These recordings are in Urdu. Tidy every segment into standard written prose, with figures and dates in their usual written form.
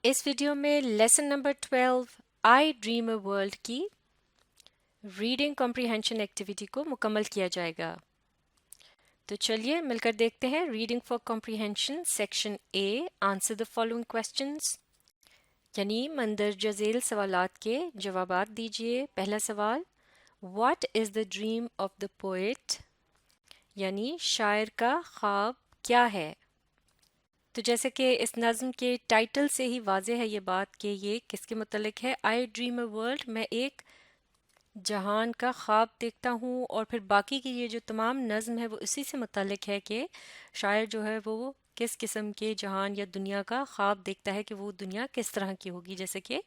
اس ویڈیو میں lesson number 12 I dream a world کی ریڈنگ کمپریہنشن ایکٹیویٹی کو مکمل کیا جائے گا۔ تو چلیے مل کر دیکھتے ہیں reading for comprehension section A answer the following questions, یعنی مندرجہ ذیل سوالات کے جوابات دیجیے۔ پہلا سوال، what is the dream of the poet, یعنی شاعر کا خواب کیا ہے؟ تو جیسے کہ اس نظم کے ٹائٹل سے ہی واضح ہے یہ بات کہ یہ کس کے متعلق ہے۔ آئی ڈریم اے ورلڈ، میں ایک جہان کا خواب دیکھتا ہوں، اور پھر باقی کی یہ جو تمام نظم ہے وہ اسی سے متعلق ہے کہ شاعر جو ہے وہ کس قسم کے جہان یا دنیا کا خواب دیکھتا ہے کہ وہ دنیا کس طرح کی ہوگی، جیسے کہ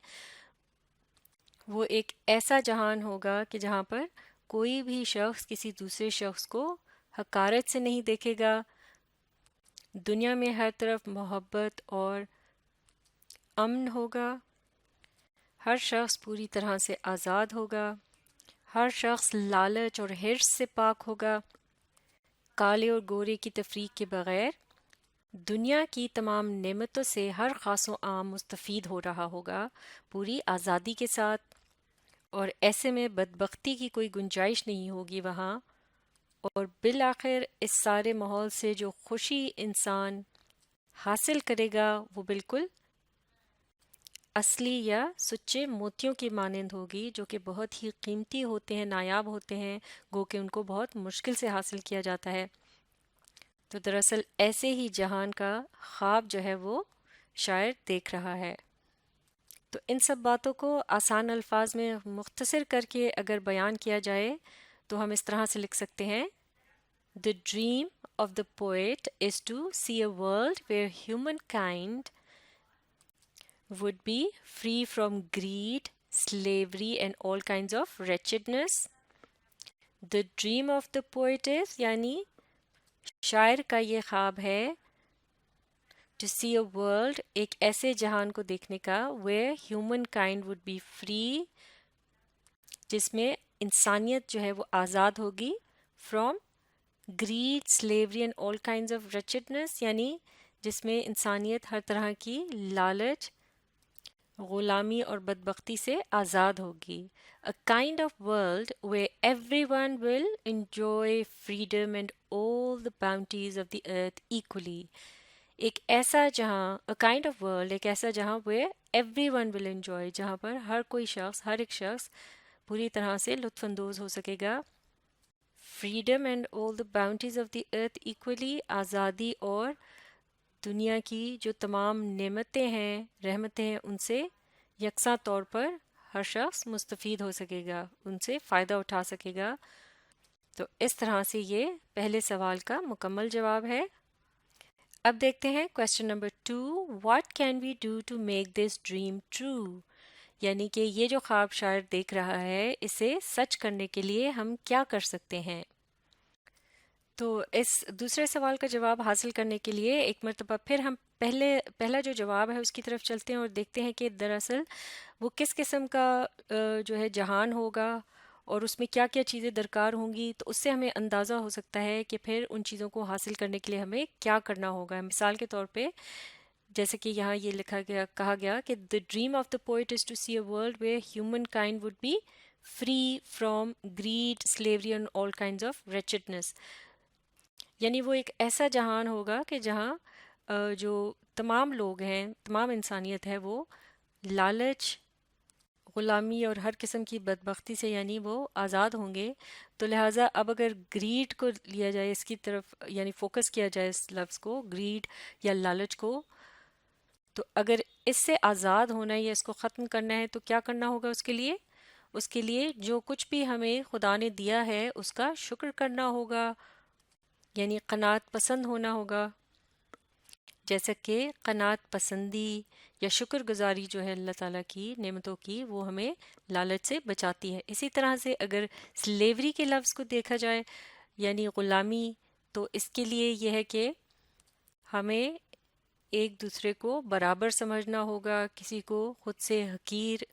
وہ ایک ایسا جہان ہوگا کہ جہاں پر کوئی بھی شخص کسی دوسرے شخص کو حقارت سے نہیں دیکھے گا، دنیا میں ہر طرف محبت اور امن ہوگا، ہر شخص پوری طرح سے آزاد ہوگا، ہر شخص لالچ اور حرص سے پاک ہوگا، کالے اور گورے کی تفریق کے بغیر دنیا کی تمام نعمتوں سے ہر خاص و عام مستفید ہو رہا ہوگا پوری آزادی کے ساتھ، اور ایسے میں بدبختی کی کوئی گنجائش نہیں ہوگی وہاں، اور بالآخر اس سارے ماحول سے جو خوشی انسان حاصل کرے گا وہ بالکل اصلی یا سچے موتیوں کی مانند ہوگی، جو کہ بہت ہی قیمتی ہوتے ہیں، نایاب ہوتے ہیں، گو کہ ان کو بہت مشکل سے حاصل کیا جاتا ہے۔ تو دراصل ایسے ہی جہان کا خواب جو ہے وہ شاعر دیکھ رہا ہے۔ تو ان سب باتوں کو آسان الفاظ میں مختصر کر کے اگر بیان کیا جائے تو ہم اس طرح سے لکھ سکتے ہیں: The dream of the poet is to see a world where humankind would be free from greed, slavery, and all kinds of wretchedness. The dream of the poet is یعنی شاعر کا یہ خواب ہے to see a world، ایک ایسے جہان کو دیکھنے کا where humankind would be free، جس میں انسانیت جو ہے وہ آزاد ہوگی from greed, slavery and all kinds of wretchedness، یعنی جس میں انسانیت ہر طرح کی لالچ، غلامی اور بدبختی سے آزاد ہوگی۔ A kind of world where everyone will enjoy freedom and all the bounties of the earth equally۔ ایک ایسا جہاں a kind of world، ایک ایسا جہاں where everyone will enjoy، جہاں پر ہر کوئی شخص، ہر ایک شخص پوری طرح سے لطف اندوز ہو سکے گا۔ freedom and all the bounties of the earth equally، آزادی اور دنیا کی جو تمام نعمتیں ہیں، رحمتیں ہیں، ان سے یکساں طور پر ہر شخص مستفید ہو سکے گا، ان سے فائدہ اٹھا سکے گا۔ تو اس طرح سے یہ پہلے سوال کا مکمل جواب ہے۔ اب دیکھتے ہیں question number 2، what can we do to make this dream true, یعنی کہ یہ جو خواب شاعر دیکھ رہا ہے اسے سچ کرنے کے لیے ہم کیا کر سکتے ہیں؟ تو اس دوسرے سوال کا جواب حاصل کرنے کے لیے ایک مرتبہ پھر ہم پہلا جو جواب ہے اس کی طرف چلتے ہیں اور دیکھتے ہیں کہ دراصل وہ کس قسم کا جو ہے جہان ہوگا اور اس میں کیا کیا چیزیں درکار ہوں گی، تو اس سے ہمیں اندازہ ہو سکتا ہے کہ پھر ان چیزوں کو حاصل کرنے کے لیے ہمیں کیا کرنا ہوگا۔ مثال کے طور پہ جیسے کہ یہاں یہ کہا گیا کہ the dream of the poet is to see a world where humankind would be free from greed, slavery and all kinds of wretchedness، یعنی وہ ایک ایسا جہان ہوگا کہ جہاں جو تمام لوگ ہیں، تمام انسانیت ہے، وہ لالچ، غلامی اور ہر قسم کی بدبختی سے یعنی وہ آزاد ہوں گے۔ تو لہٰذا اب اگر گریڈ کو لیا جائے، اس کی طرف یعنی فوکس کیا جائے اس لفظ کو، گریڈ یا لالچ کو، تو اگر اس سے آزاد ہونا ہے یا اس کو ختم کرنا ہے تو کیا کرنا ہوگا اس کے لیے؟ اس کے لیے جو کچھ بھی ہمیں خدا نے دیا ہے اس کا شکر کرنا ہوگا، یعنی قناعت پسند ہونا ہوگا، جیسا کہ قناعت پسندی یا شکر گزاری جو ہے اللہ تعالیٰ کی نعمتوں کی، وہ ہمیں لالچ سے بچاتی ہے۔ اسی طرح سے اگر سلیوری کے لفظ کو دیکھا جائے یعنی غلامی، تو اس کے لیے یہ ہے کہ ہمیں ایک دوسرے کو برابر سمجھنا ہوگا، کسی کو خود سے حقیر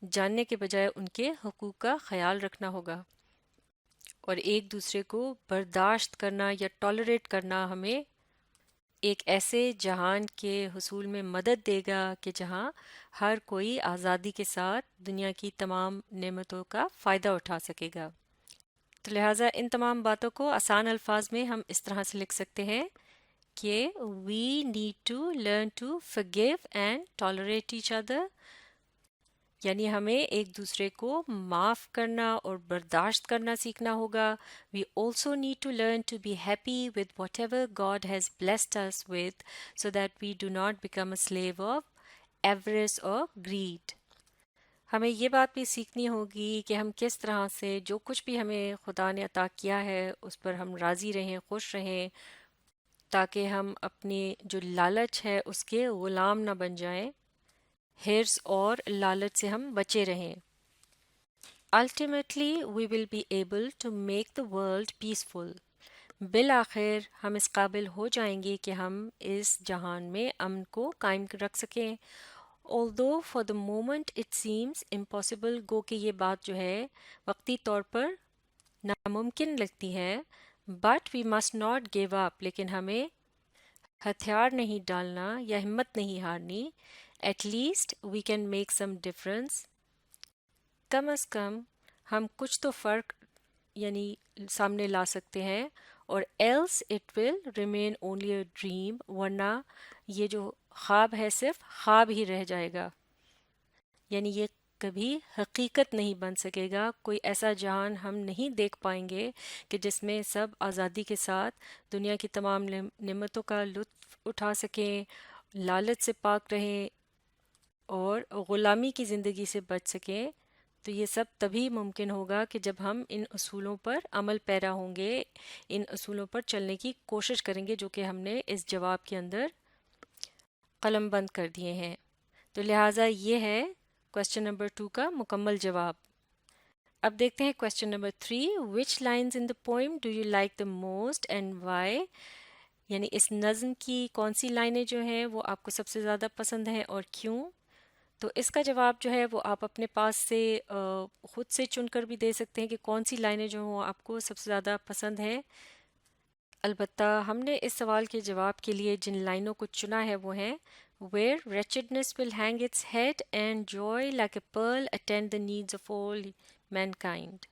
جاننے کے بجائے ان کے حقوق کا خیال رکھنا ہوگا، اور ایک دوسرے کو برداشت کرنا یا ٹالریٹ کرنا ہمیں ایک ایسے جہان کے حصول میں مدد دے گا کہ جہاں ہر کوئی آزادی کے ساتھ دنیا کی تمام نعمتوں کا فائدہ اٹھا سکے گا۔ تو لہٰذا ان تمام باتوں کو آسان الفاظ میں ہم اس طرح سے لکھ سکتے ہیں کہ we need to learn to forgive and tolerate each other، یعنی ہمیں ایک دوسرے کو معاف کرنا اور برداشت کرنا سیکھنا ہوگا۔ We also need to learn to be happy with whatever God has blessed us with so that we do not become a slave of avarice or greed۔ ہمیں یہ بات بھی سیکھنی ہوگی کہ ہم کس طرح سے جو کچھ بھی ہمیں خدا نے عطا کیا ہے اس پر ہم راضی رہیں، خوش رہیں، تاکہ ہم اپنی جو لالچ ہے اس کے غلام نہ بن جائیں، حرص اور لالچ سے ہم بچے رہیں۔ Ultimately we will be able to make the world peaceful۔ بالآخر ہم اس قابل ہو جائیں گے کہ ہم اس جہان میں امن کو قائم رکھ سکیں۔ Although for the moment it seems impossible، گو کہ یہ بات جو ہے وقتی طور پر ناممکن لگتی ہے، but we must not give up، لیکن ہمیں ہتھیار نہیں ڈالنا یا ہمت نہیں ہارنی۔ At least we can make some difference، کم از کم ہم کچھ تو فرق یعنی سامنے لا سکتے ہیں، اور else it will remain only a dream، ورنہ یہ جو خواب ہے صرف خواب ہی رہ جائے گا، یعنی یہ کبھی حقیقت نہیں بن سکے گا۔ کوئی ایسا جہان ہم نہیں دیکھ پائیں گے کہ جس میں سب آزادی کے ساتھ دنیا کی تمام نعمتوں کا لطف اٹھا سکیں، لالچ سے پاک رہیں اور غلامی کی زندگی سے بچ سکیں۔ تو یہ سب تبھی ممکن ہوگا کہ جب ہم ان اصولوں پر عمل پیرا ہوں گے، ان اصولوں پر چلنے کی کوشش کریں گے جو کہ ہم نے اس جواب کے اندر قلم بند کر دیے ہیں۔ تو لہٰذا یہ ہے کوشچن نمبر 2 کا مکمل جواب۔ اب دیکھتے ہیں question number 3، which lines in the poem do you like the most and why؟ یعنی اس نظم کی کون سی لائنیں جو ہیں وہ آپ کو سب سے زیادہ پسند ہیں اور کیوں؟ تو اس کا جواب جو ہے وہ آپ اپنے پاس سے خود سے چن کر بھی دے سکتے ہیں کہ کون سی لائنیں جو ہوں آپ کو سب سے زیادہ پسند ہیں۔ البتہ ہم نے اس سوال کے جواب کے لیے جن لائنوں کو چنا ہے وہ ہیں where wretchedness will hang its head and joy like a pearl attend the needs of all mankind۔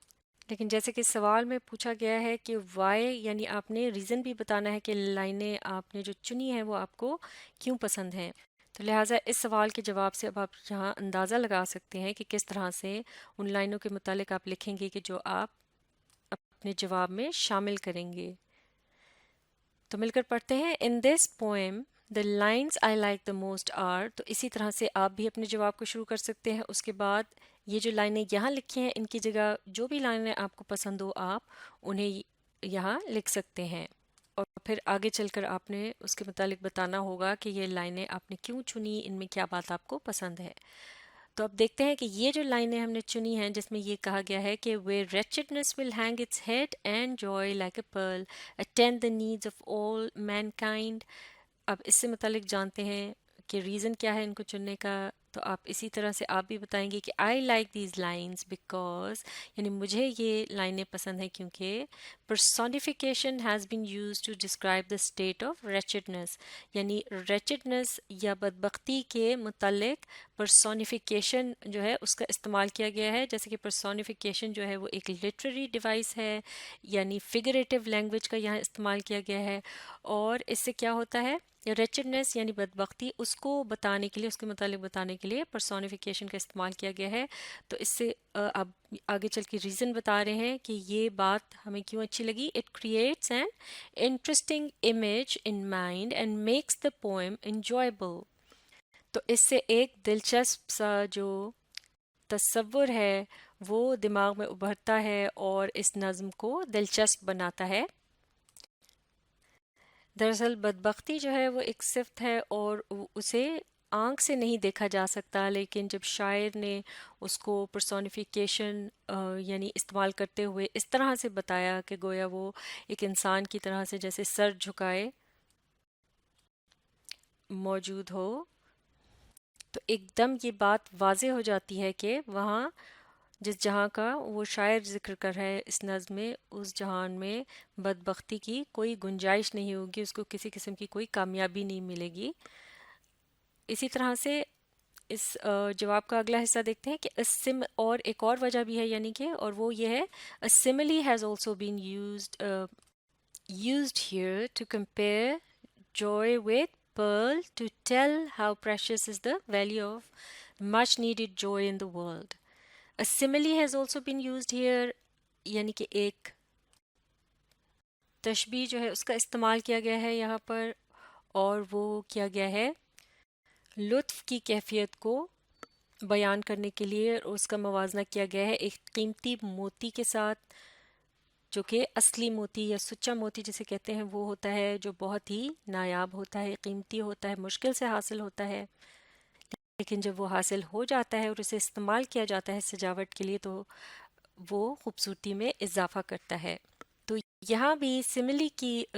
لیکن جیسے کہ سوال میں پوچھا گیا ہے کہ why، یعنی آپ نے ریزن بھی بتانا ہے کہ لائنیں آپ نے جو چنی ہیں وہ آپ کو کیوں پسند ہیں۔ تو لہٰذا اس سوال کے جواب سے اب آپ یہاں اندازہ لگا سکتے ہیں کہ کس طرح سے ان لائنوں کے متعلق آپ لکھیں گے کہ جو آپ اپنے جواب میں شامل کریں گے۔ تو مل کر پڑھتے ہیں in this poem the lines I like the most are، تو اسی طرح سے آپ بھی اپنے جواب کو شروع کر سکتے ہیں۔ اس کے بعد یہ جو لائنیں یہاں لکھی ہیں ان کی جگہ جو بھی لائنیں آپ کو پسند ہو آپ انہیں یہاں لکھ سکتے ہیں، اور پھر آگے چل کر آپ نے اس کے متعلق بتانا ہوگا کہ یہ لائنیں آپ نے کیوں چنی، ان میں کیا بات آپ کو پسند ہے۔ تو اب دیکھتے ہیں کہ یہ جو لائنیں ہم نے چنی ہیں جس میں یہ کہا گیا ہے کہ where wretchedness will hang its head and joy like a pearl attend the needs of all mankind، اب اس سے متعلق جانتے ہیں کہ ریزن کیا ہے ان کو چننے کا۔ تو آپ اسی طرح سے آپ بھی بتائیں گے کہ I like these lines because، یعنی مجھے یہ لائنیں پسند ہیں کیونکہ personification has been used to describe the state of wretchedness، یعنی wretchedness یا بدبختی کے متعلق personification جو ہے اس کا استعمال کیا گیا ہے۔ جیسے کہ personification جو ہے وہ ایک literary device ہے، یعنی figurative language کا یہاں استعمال کیا گیا ہے، اور اس سے کیا ہوتا ہے ریچڈنس یعنی بدبختی اس کو بتانے کے لیے، اس کے متعلق بتانے کے لیے پرسونیفیکیشن کا استعمال کیا گیا ہے۔ تو اس سے اب آگے چل کے ریزن بتا رہے ہیں کہ یہ بات ہمیں کیوں اچھی لگی۔ It creates an interesting image in mind and makes the poem enjoyable, تو اس سے ایک دلچسپ سا جو تصور ہے وہ دماغ میں ابھرتا ہے اور اس نظم کو دلچسپ بناتا ہے۔ دراصل بدبختی جو ہے وہ ایک صفت ہے اور اسے آنکھ سے نہیں دیکھا جا سکتا، لیکن جب شاعر نے اس کو پرسونیفیکیشن یعنی استعمال کرتے ہوئے اس طرح سے بتایا کہ گویا وہ ایک انسان کی طرح سے جیسے سر جھکائے موجود ہو، تو ایک دم یہ بات واضح ہو جاتی ہے کہ وہاں جس جہاں کا وہ شاعر ذکر کر رہا ہے اس نظم میں، اس جہان میں بدبختی کی کوئی گنجائش نہیں ہوگی، اس کو کسی قسم کی کوئی کامیابی نہیں ملے گی۔ اسی طرح سے اس جواب کا اگلا حصہ دیکھتے ہیں کہ اور ایک اور وجہ بھی ہے، یعنی کہ اور وہ یہ ہے a simile has also been used here to compare joy with pearl to tell how precious is the value of much needed joy in the world. A simile has also been used here، یعنی کہ ایک تشبیہ جو ہے اس کا استعمال کیا گیا ہے یہاں پر، اور وہ کیا گیا ہے لطف کی کیفیت کو بیان کرنے کے لیے، اور اس کا موازنہ کیا گیا ہے ایک قیمتی موتی کے ساتھ، جو کہ اصلی موتی یا سچا موتی جسے کہتے ہیں وہ ہوتا ہے جو بہت ہی نایاب ہوتا ہے، قیمتی ہوتا ہے، مشکل سے حاصل ہوتا ہے، لیکن جب وہ حاصل ہو جاتا ہے اور اسے استعمال کیا جاتا ہے سجاوٹ کے لیے تو وہ خوبصورتی میں اضافہ کرتا ہے۔ تو یہاں بھی سملی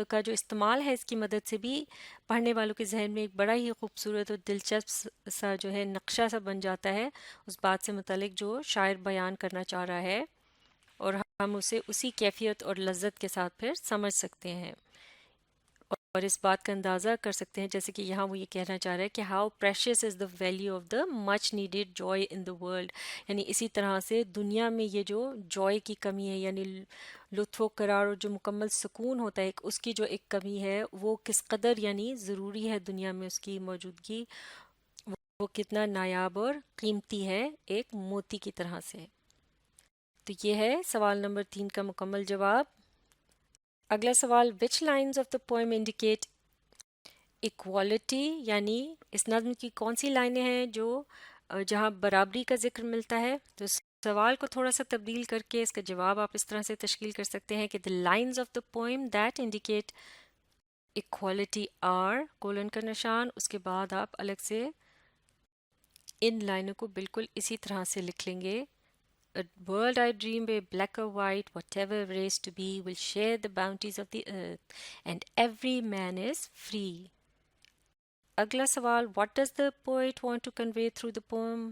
کا جو استعمال ہے اس کی مدد سے بھی پڑھنے والوں کے ذہن میں ایک بڑا ہی خوبصورت اور دلچسپ سا جو ہے نقشہ سا بن جاتا ہے اس بات سے متعلق جو شاعر بیان کرنا چاہ رہا ہے، اور ہم اسے اسی کیفیت اور لذت کے ساتھ پھر سمجھ سکتے ہیں اور اس بات کا اندازہ کر سکتے ہیں، جیسے کہ یہاں وہ یہ کہنا چاہ رہا ہے کہ how precious is the value of the much needed joy in the world, یعنی اسی طرح سے دنیا میں یہ جو جوائے کی کمی ہے، یعنی لطف و قرار اور جو مکمل سکون ہوتا ہے اس کی جو ایک کمی ہے وہ کس قدر یعنی ضروری ہے دنیا میں اس کی موجودگی، وہ کتنا نایاب اور قیمتی ہے ایک موتی کی طرح سے۔ تو یہ ہے سوال نمبر 3 کا مکمل جواب۔ اگلا سوال which lines of the poem indicate equality، یعنی اس نظم کی کون سی لائنیں ہیں جو جہاں برابری کا ذکر ملتا ہے۔ تو سوال کو تھوڑا سا تبدیل کر کے اس کا جواب آپ اس طرح سے تشکیل کر سکتے ہیں کہ the lines of the poem that indicate equality are colon کا نشان، اس کے بعد آپ الگ سے ان لائنوں کو بالکل اسی طرح سے لکھ لیں گے۔ A world I dream where black or white, whatever race to be, will share the bounties of the earth, and every man is free. اگلا سوال what does the poet want to convey through the poem؟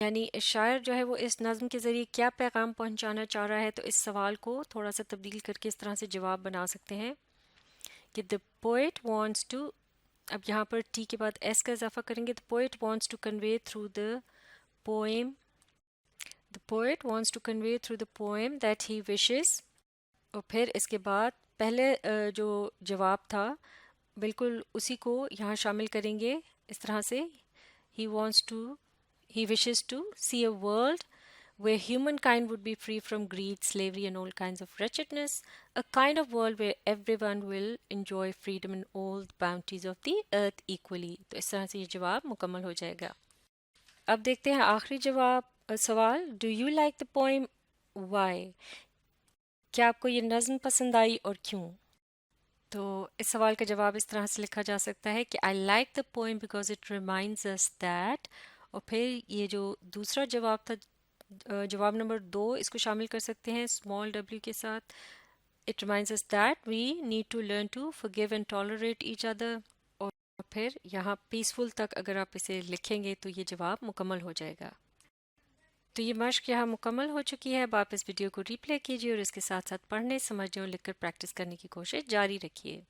یعنی شاعر جو ہے وہ اس نظم کے ذریعے کیا پیغام پہنچانا چاہ رہا ہے، تو اس سوال کو تھوڑا سا تبدیل کر کے اس طرح سے جواب بنا سکتے ہیں کہ the poet wants to، اب یہاں پر ٹی کے بعد ایس کا اضافہ کریں گے، the poet wants to convey through the poem that he wishes، اور پھر اس کے بعد پہلے جو جواب تھا بالکل اسی کو یہاں شامل کریں گے اس طرح سے he wishes to see a world where humankind would be free from greed, slavery and all kinds of wretchedness, a kind of world where everyone will enjoy freedom and all the bounties of the earth equally۔ تو اس طرح سے یہ جواب مکمل ہو جائے گا۔ اب دیکھتے ہیں آخری سوال do you like the poem why, کیا آپ کو یہ نظم پسند آئی اور کیوں؟ تو اس سوال کا جواب اس طرح سے لکھا جا سکتا ہے کہ I like the poem because it reminds us that, اور پھر یہ جو دوسرا جواب تھا جواب نمبر 2 اس کو شامل کر سکتے ہیں اسمال ڈبلیو کے ساتھ، it reminds us that we need to learn to forgive and tolerate each other، اور پھر یہاں پیسفل تک اگر آپ اسے لکھیں گے تو یہ جواب مکمل ہو جائے گا۔ تو یہ مشق یہاں مکمل ہو چکی ہے۔ اب آپ اس ویڈیو کو ری پلے کیجیے اور اس کے ساتھ ساتھ پڑھنے، سمجھنے اور لکھ کر پریکٹس کرنے کی کوشش جاری رکھیے۔